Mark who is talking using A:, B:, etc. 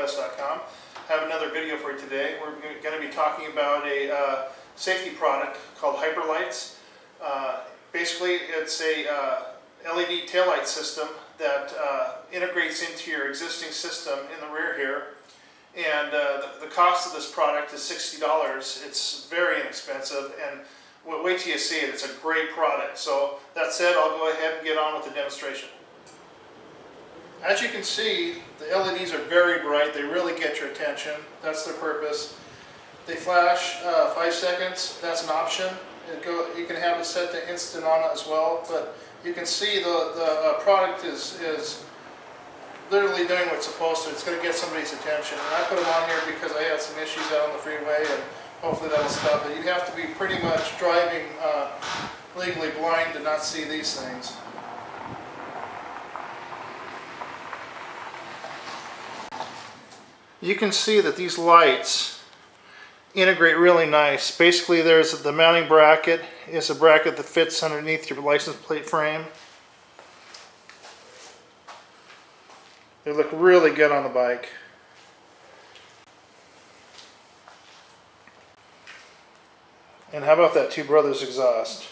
A: SuzukiUS.com. I have another video for you today. We're going to be talking about a safety product called Hyperlights. Basically, it's a LED taillight system that integrates into your existing system in the rear here. And the cost of this product is $60. It's very inexpensive, and wait till you see it. It's a great product. So that said, I'll go ahead and get on with the demonstration. As you can see, the LEDs are very bright. They really get your attention. That's their purpose. They flash 5 seconds. That's an option. You can have it set to instant on as well, but you can see the product is literally doing what it's supposed to. It's going to get somebody's attention. And I put them on here because I had some issues out on the freeway, and hopefully that'll stop it. You'd have to be pretty much driving legally blind to not see these things. You can see that these lights integrate really nice. Basically, there's the mounting bracket is a bracket that fits underneath your license plate frame. They look really good on the bike. And how about that Two Brothers exhaust?